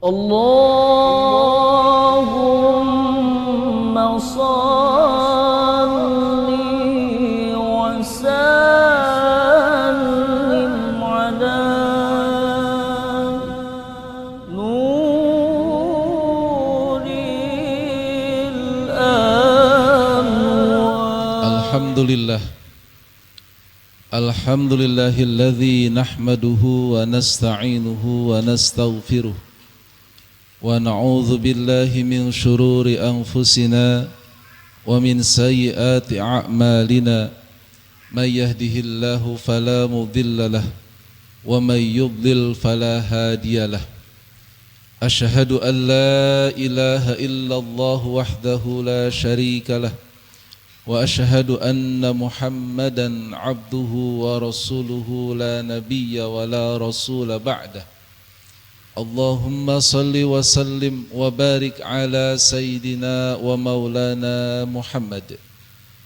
Allahumma salli wa sallim ala nuril anwar. Alhamdulillahilladzi nahmaduhu wa nasta'inuhu wa nastaghfiruh wa na'udzu billahi min shururi anfusina wa min sayyiati a'malina may yahdihillahu fala mudilla lahu wa may yudlil fala hadiya lahu. Asyhadu an la ilaha illallah wahdahu la syarika lahu wa asyhadu anna Muhammadan abduhu wa rasuluhu la nabiyya wa la rasula ba'dah. Allahumma salli wa sallim wa barik ala sayyidina wa maulana Muhammad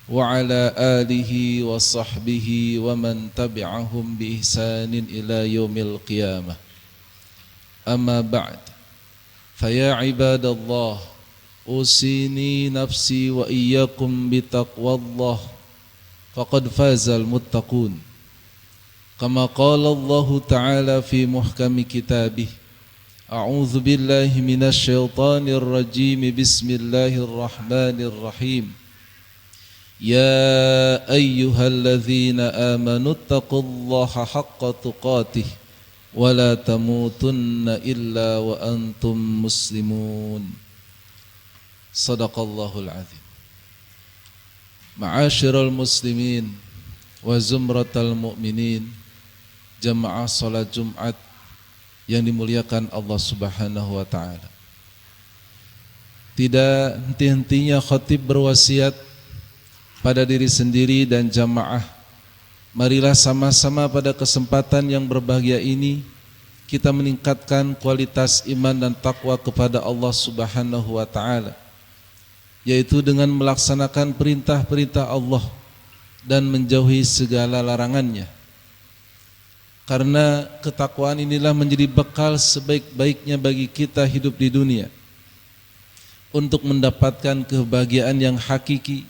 wa ala alihi wa sahbihi wa man tabi'ahum bi ihsanin ila yaumil qiyamah. Amma ba'd, faya ibadallah, usini nafsi wa iyyakum bitaqwallah faqad fazal muttaqun. Kama qala Allah Ta'ala fi muhkami kitabih, a'udzu billahi minasy syaithanir rajim, bismillahirrahmanirrahim. Ya ayyuhalladzina amanu taqullaha haqqa tuqatih wa la tamutunna illa wa antum muslimun. Sadaqallahul azim. Ma'asyiral muslimin wa zumratal mu'minin, jamaah salat Jumat yang dimuliakan Allah Subhanahu wa taala. Tidak henti-hentinya khatib berwasiat pada diri sendiri dan jamaah, marilah sama-sama pada kesempatan yang berbahagia ini kita meningkatkan kualitas iman dan takwa kepada Allah Subhanahu wa taala, yaitu dengan melaksanakan perintah-perintah Allah dan menjauhi segala larangannya. Karena ketakwaan inilah menjadi bekal sebaik-baiknya bagi kita hidup di dunia untuk mendapatkan kebahagiaan yang hakiki,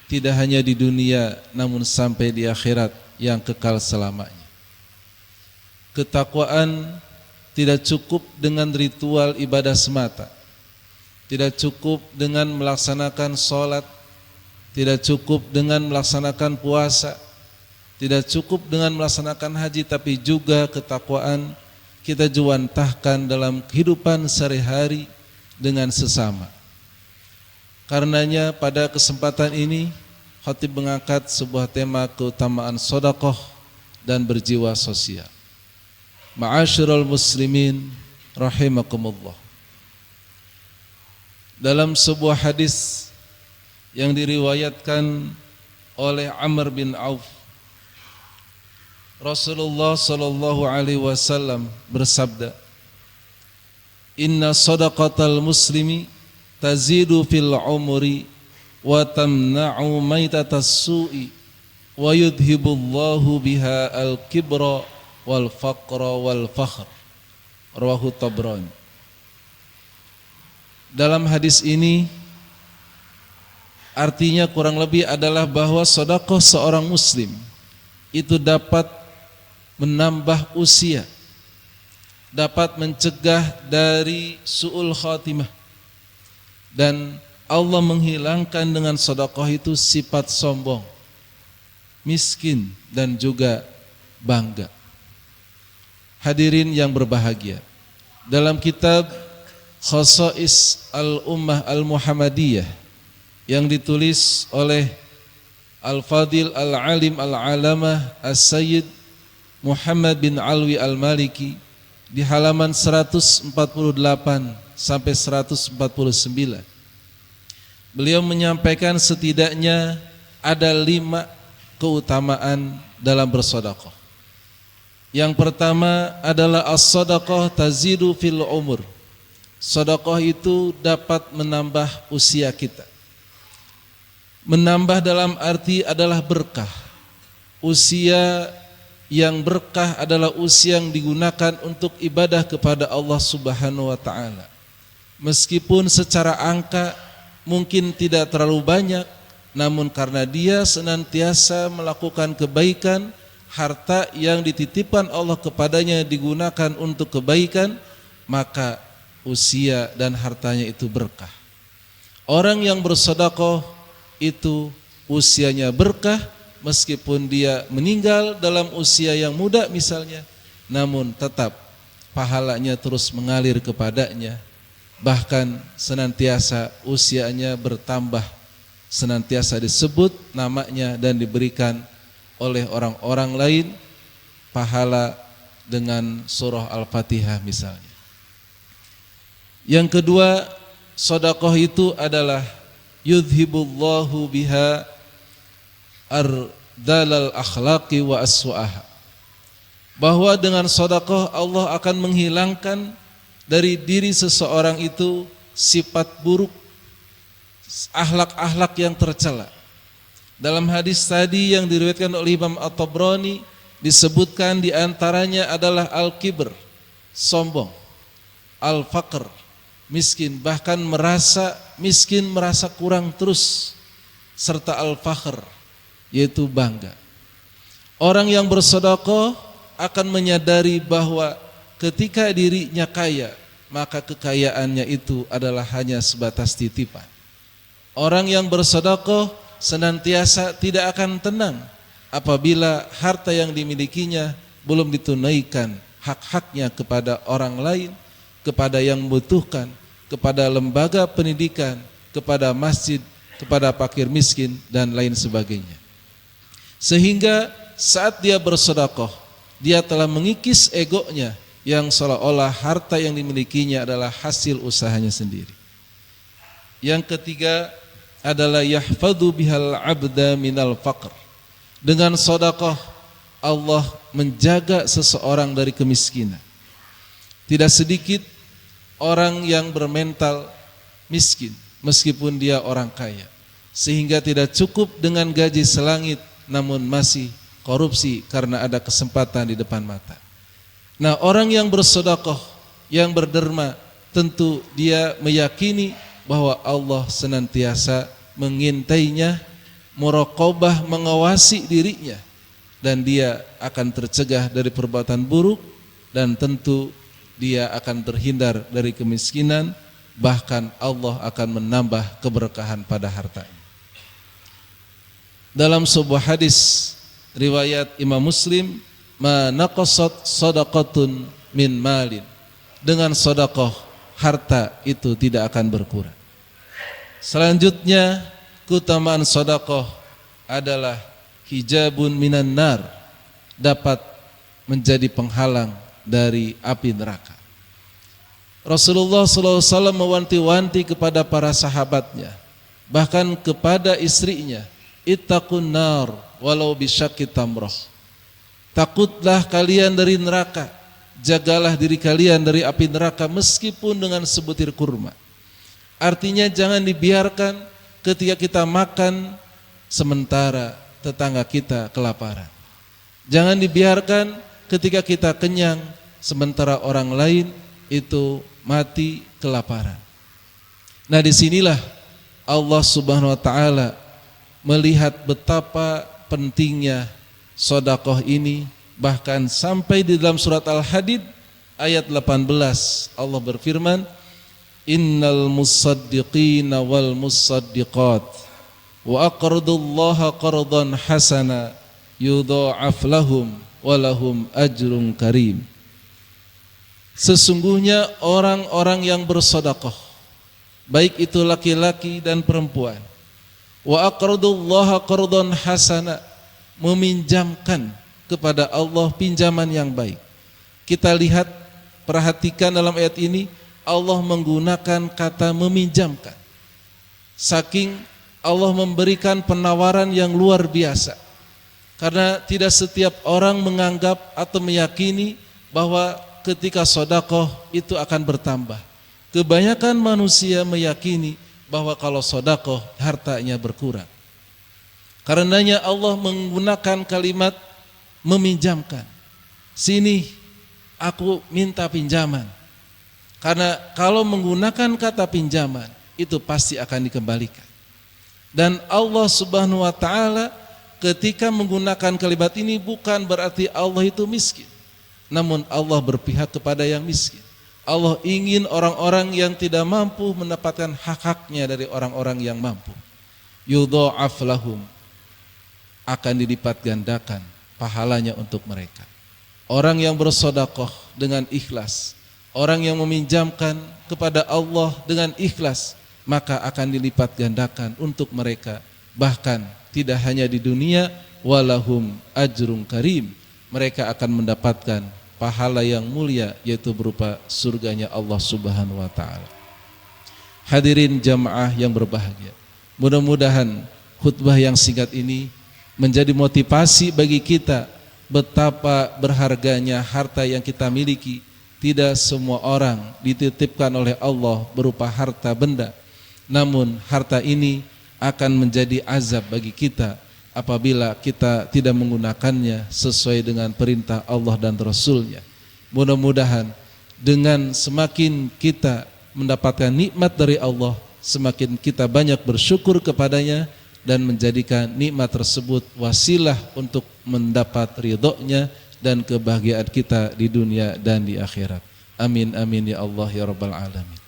tidak hanya di dunia namun sampai di akhirat yang kekal selamanya. Ketakwaan tidak cukup dengan ritual ibadah semata, tidak cukup dengan melaksanakan sholat, tidak cukup dengan melaksanakan puasa, tidak cukup dengan melaksanakan haji, tapi juga ketakwaan kita juantahkan dalam kehidupan sehari-hari dengan sesama. Karenanya pada kesempatan ini khatib mengangkat sebuah tema keutamaan sedekah dan berjiwa sosial. Ma'asyiral muslimin rahimakumullah. Dalam sebuah hadis yang diriwayatkan oleh Amr bin Auf, Rasulullah sallallahu alaihi wasallam bersabda, "Inna shadaqatal muslimi tazidu fil umri wa tamna'u maitatas su'i wa yudhibullahu biha al-kibra wal faqra wal fakhr." Rawahu Tabrani. Dalam hadis ini artinya kurang lebih adalah bahwa sedekah seorang muslim itu dapat menambah usia, dapat mencegah dari su'ul khatimah, dan Allah menghilangkan dengan sedekah itu sifat sombong, miskin dan juga bangga. Hadirin yang berbahagia, dalam kitab Khasa'is al-Ummah al-Muhammadiyah yang ditulis oleh Al-Fadil Al-Alim Al-Alamah As-Sayyid Muhammad bin Alwi Al-Maliki di halaman 148 sampai 149, beliau menyampaikan setidaknya ada 5 keutamaan dalam bersedekah. Yang pertama adalah as-sadaqah tazidu fil umur. Sedekah itu dapat menambah usia kita. Menambah dalam arti adalah berkah. Usia yang berkah adalah usia yang digunakan untuk ibadah kepada Allah Subhanahu wa taala. Meskipun secara angka mungkin tidak terlalu banyak, namun karena dia senantiasa melakukan kebaikan, harta yang dititipkan Allah kepadanya digunakan untuk kebaikan, maka usia dan hartanya itu berkah. Orang yang bersedekah itu usianya berkah, meskipun dia meninggal dalam usia yang muda misalnya, namun tetap pahalanya terus mengalir kepadanya, bahkan senantiasa usianya bertambah, senantiasa disebut namanya dan diberikan oleh orang-orang lain pahala dengan surah Al-Fatihah misalnya. Yang kedua, sedekah itu adalah yudhibullahu biha ardalal akhlaqi wa aswa'aha, bahwa dengan sedekah Allah akan menghilangkan dari diri seseorang itu sifat buruk, akhlak-akhlak yang tercela. Dalam hadis tadi yang diriwayatkan oleh Imam At-Tabrani disebutkan diantaranya adalah al-kibr, sombong, al-faqr, miskin, bahkan merasa miskin, merasa kurang terus, serta al-fakhr, yaitu bangga. Orang yang bersedekah akan menyadari bahwa ketika dirinya kaya, maka kekayaannya itu adalah hanya sebatas titipan. Orang yang bersedekah senantiasa tidak akan tenang apabila harta yang dimilikinya belum ditunaikan hak-haknya kepada orang lain, kepada yang membutuhkan, kepada lembaga pendidikan, kepada masjid, kepada fakir miskin dan lain sebagainya. Sehingga saat dia bersedekah, dia telah mengikis egonya yang seolah-olah harta yang dimilikinya adalah hasil usahanya sendiri. Yang ketiga adalah yahfadhu bihal abda minal faqr. Dengan sedekah Allah menjaga seseorang dari kemiskinan. Tidak sedikit orang yang bermental miskin meskipun dia orang kaya, sehingga tidak cukup dengan gaji selangit namun masih korupsi karena ada kesempatan di depan mata. Nah, orang yang bersedekah, yang berderma, tentu dia meyakini bahwa Allah senantiasa mengintainya, muraqabah, mengawasi dirinya, dan dia akan tercegah dari perbuatan buruk, dan tentu dia akan terhindar dari kemiskinan, bahkan Allah akan menambah keberkahan pada hartanya. Dalam sebuah hadis riwayat Imam Muslim, ma naqasat sadaqatun min malin, dengan sedekah harta itu tidak akan berkurang. Selanjutnya, keutamaan sedekah adalah hijabun minan nar, dapat menjadi penghalang dari api neraka. Rasulullah SAW mewanti-wanti kepada para sahabatnya, bahkan kepada istrinya, ittaqun nar walau bisyaqi tamrah. Takutlah kalian dari neraka, jagalah diri kalian dari api neraka meskipun dengan sebutir kurma. Artinya jangan dibiarkan ketika kita makan sementara tetangga kita kelaparan. Jangan dibiarkan ketika kita kenyang sementara orang lain itu mati kelaparan. Nah, disinilah Allah Subhanahu wa taala melihat betapa pentingnya sedekah ini, bahkan sampai di dalam surat Al-Hadid ayat 18 Allah berfirman, innal musaddiqina wal musaddiqat wa aqradullaha qardan hasana yudha'af lahum wa lahum ajrun karim. Sesungguhnya orang-orang yang bersedekah, baik itu laki-laki dan perempuan, wa aqradullaha qardan hasana, meminjamkan kepada Allah pinjaman yang baik. Kita lihat, perhatikan dalam ayat ini Allah menggunakan kata meminjamkan. Saking Allah memberikan penawaran yang luar biasa. Karena tidak setiap orang menganggap atau meyakini bahwa ketika sedekah itu akan bertambah. Kebanyakan manusia meyakini bahwa kalau sedekah hartanya berkurang. Karenanya Allah menggunakan kalimat meminjamkan. Sini aku minta pinjaman. Karena kalau menggunakan kata pinjaman itu pasti akan dikembalikan. Dan Allah Subhanahu wa taala ketika menggunakan kalimat ini bukan berarti Allah itu miskin. Namun Allah berpihak kepada yang miskin. Allah ingin orang-orang yang tidak mampu mendapatkan hak-haknya dari orang-orang yang mampu. Yudha'af lahum, akan dilipat gandakan pahalanya untuk mereka. Orang yang bersedekah dengan ikhlas, orang yang meminjamkan kepada Allah dengan ikhlas, maka akan dilipat gandakan untuk mereka. Bahkan tidak hanya di dunia, walahum ajrun karim, mereka akan mendapatkan pahala yang mulia, yaitu berupa surganya Allah Subhanahu wa taala. Hadirin jamaah yang berbahagia, mudah-mudahan khutbah yang singkat ini menjadi motivasi bagi kita betapa berharganya harta yang kita miliki. Tidak semua orang dititipkan oleh Allah berupa harta benda, namun harta ini akan menjadi azab bagi kita apabila kita tidak menggunakannya sesuai dengan perintah Allah dan Rasul-Nya. Mudah-mudahan dengan semakin kita mendapatkan nikmat dari Allah, semakin kita banyak bersyukur kepadanya dan menjadikan nikmat tersebut wasilah untuk mendapat ridho-Nya dan kebahagiaan kita di dunia dan di akhirat. Amin amin ya Allah ya rabbal alamin.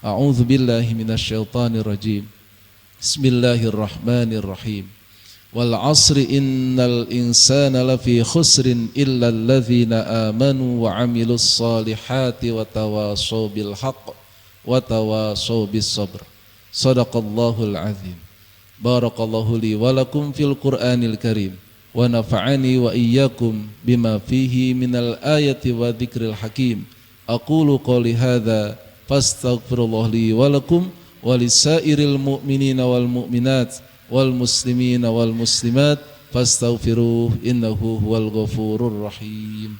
A'udzu billahi minasyaitonir rajim. Bismillahirrahmanirrahim. Wal 'asri innal insana lafi khusrin illa alladzina amanu wa 'amilus solihati wa tawashaw bil haqq wa tawashaw bis sabr. Shadaqallahul azim. Barakallahu li wa lakum fil Qur'anil karim. Wa nafa'ani wa iyyakum bima fihi minal ayati wa dzikril hakim. Aqulu qawli hadza fastaghfirullah li wa lakum wa lisairil mu'minina wal mu'minat wal muslimina wal muslimat fastaghfiruhu innahu huwal ghafurur rahim.